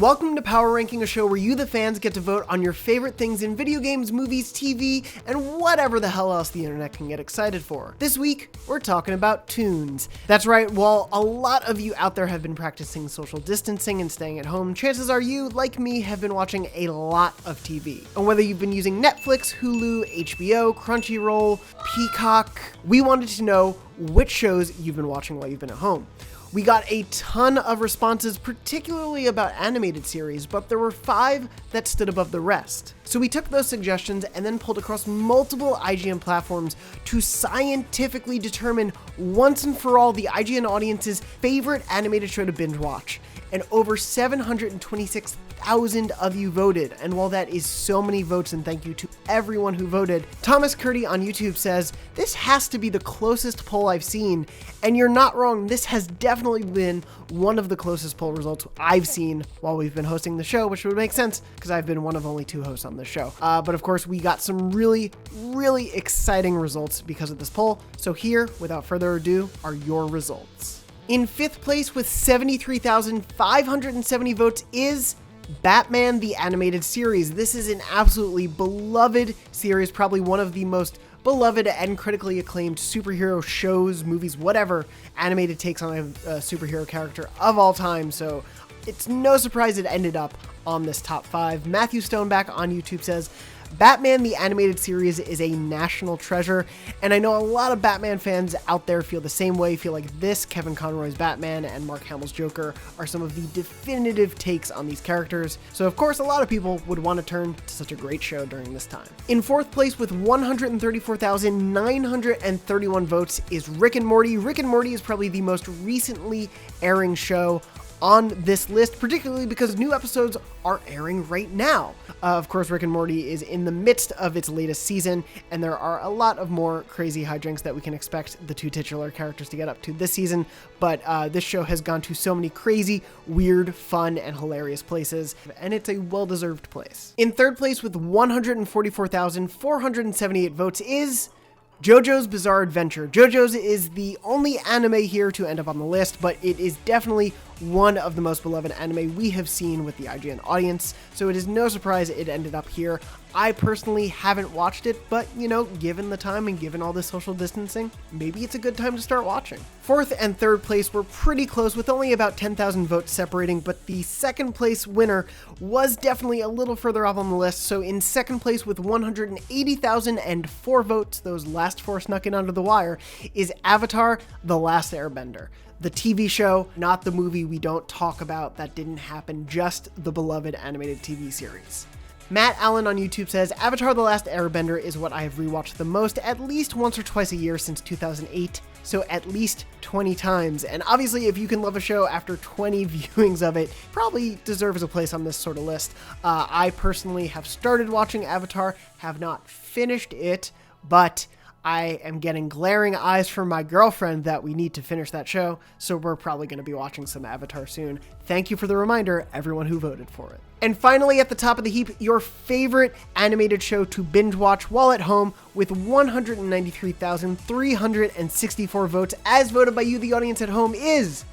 Welcome to Power Ranking, a show where you, the fans, get to vote on your favorite things in video games, movies, TV, and whatever the hell else the internet can get excited for. This week, we're talking about tunes. That's right, while a lot of you out there have been practicing social distancing and staying at home, chances are you, like me, have been watching a lot of TV. And whether you've been using Netflix, Hulu, HBO, Crunchyroll, Peacock, we wanted to know which shows you've been watching while you've been at home. We got a ton of responses, particularly about animated series, but there were 5 that stood above the rest. So we took those suggestions and then pulled across multiple IGN platforms to scientifically determine once and for all the IGN audience's favorite animated show to binge watch. And over 726,000 of you voted. And while that is so many votes, and thank you to everyone who voted, Thomas Curdy on YouTube says, "This has to be the closest poll I've seen." And you're not wrong, this has definitely been one of the closest poll results I've seen while we've been hosting the show, which would make sense because I've been one of only 2 hosts on this show. But of course, we got some really exciting results because of this poll. So here, without further ado, are your results. In 5th place with 73,570 votes is Batman the Animated Series. This is an absolutely beloved series, probably one of the most beloved and critically acclaimed superhero shows, movies, whatever, animated takes on a superhero character of all time. So it's no surprise it ended up on this top 5. Matthew Stoneback on YouTube says, "Batman the Animated Series is a national treasure," and I know a lot of Batman fans out there feel the same way, feel like this, Kevin Conroy's Batman and Mark Hamill's Joker, are some of the definitive takes on these characters, so of course a lot of people would want to turn to such a great show during this time. In 4th place with 134,931 votes is Rick and Morty. Rick and Morty is probably the most recently airing show on this list, particularly because new episodes are airing right now. Of course, Rick and Morty is in the midst of its latest season, and there are a lot of more crazy hijinks that we can expect the 2 titular characters to get up to this season, but this show has gone to so many crazy, weird, fun, and hilarious places, and it's a well-deserved place. In 3rd place with 144,478 votes is JoJo's Bizarre Adventure. JoJo's is the only anime here to end up on the list, but it is definitely one of the most beloved anime we have seen with the IGN audience, so it is no surprise it ended up here. I personally haven't watched it, but, you know, given the time and given all the social distancing, maybe it's a good time to start watching. 4th and 3rd place were pretty close with only about 10,000 votes separating, but the 2nd place winner was definitely a little further up on the list. So in 2nd place with 180,004 votes, those last 4 snuck in under the wire, is Avatar: The Last Airbender. The TV show, not the movie we don't talk about that didn't happen, just the beloved animated TV series. Matt Allen on YouTube says, "Avatar: The Last Airbender is what I have rewatched the most, at least once or twice a year since 2008, so at least 20 times. And obviously, if you can love a show after 20 viewings of it, probably deserves a place on this sort of list. I personally have started watching Avatar, have not finished it, but I am getting glaring eyes from my girlfriend that we need to finish that show, so we're probably going to be watching some Avatar soon. Thank you for the reminder, everyone who voted for it." And finally, at the top of the heap, your favorite animated show to binge watch while at home with 193,364 votes, as voted by you, the audience at home, is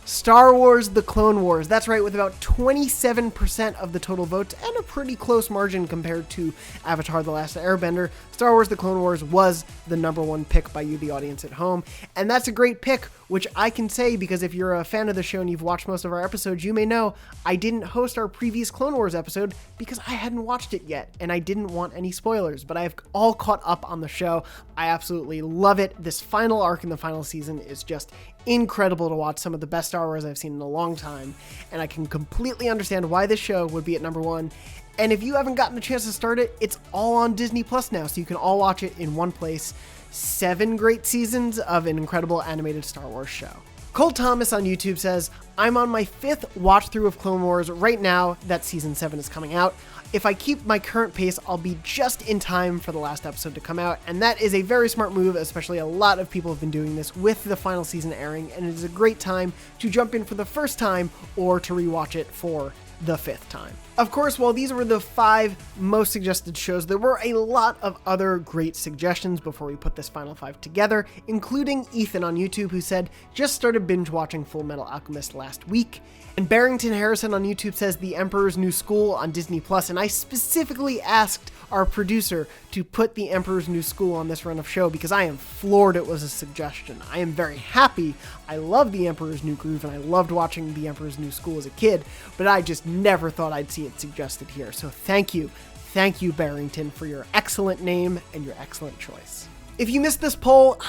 Star Wars: The Clone Wars. That's right, with about 27% of the total votes and a pretty close margin compared to Avatar: The Last Airbender. Star Wars: The Clone Wars was the #1 pick by you, the audience at home. And that's a great pick, which I can say because if you're a fan of the show and you've watched most of our episodes, you may know I didn't host our previous Clone Wars episode because I hadn't watched it yet and I didn't want any spoilers, but I've all caught up on the show. I absolutely love it. This final arc in the final season is just incredible to watch, some of the best Star Wars I've seen in a long time, and I can completely understand why this show would be at #1. And if you haven't gotten a chance to start it, it's all on Disney Plus now, so you can all watch it in one place. 7 great seasons of an incredible animated Star Wars show. Cole Thomas on YouTube says, "I'm on my 5th watch through of Clone Wars right now that season 7 is coming out. If I keep my current pace, I'll be just in time for the last episode to come out, and that is a very smart move, especially a lot of people have been doing this with the final season airing, and it is a great time to jump in for the first time or to rewatch it for the 5th time. Of course, while these were the 5 most suggested shows, there were a lot of other great suggestions before we put this final 5 together, including Ethan on YouTube, who said, just started binge watching Full Metal Alchemist last week. And Barrington Harrison on YouTube says The Emperor's New School on Disney+, and I specifically asked our producer to put The Emperor's New School on this run of show because I am floored it was a suggestion. I am very happy. I love The Emperor's New Groove and I loved watching The Emperor's New School as a kid, but I just never thought I'd see it suggested here. So thank you. Thank you, Barrington, for your excellent name and your excellent choice. If you missed this poll,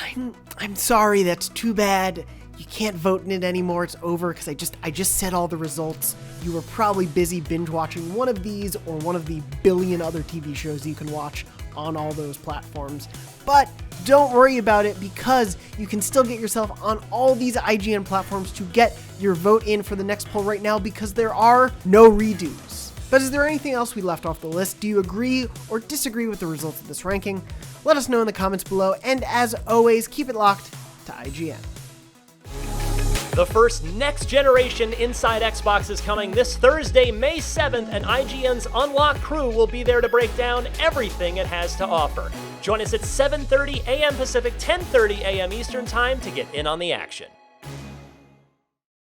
I'm sorry, that's too bad. You can't vote in it anymore, it's over, because I just said all the results. You were probably busy binge watching one of these or one of the billion other TV shows you can watch on all those platforms. But don't worry about it, because you can still get yourself on all these IGN platforms to get your vote in for the next poll right now, because there are no redos. But is there anything else we left off the list? Do you agree or disagree with the results of this ranking? Let us know in the comments below, and as always, keep it locked to IGN. The first next-generation Inside Xbox is coming this Thursday, May 7th, and IGN's Unlock crew will be there to break down everything it has to offer. Join us at 7:30 a.m. Pacific, 10:30 a.m. Eastern Time to get in on the action.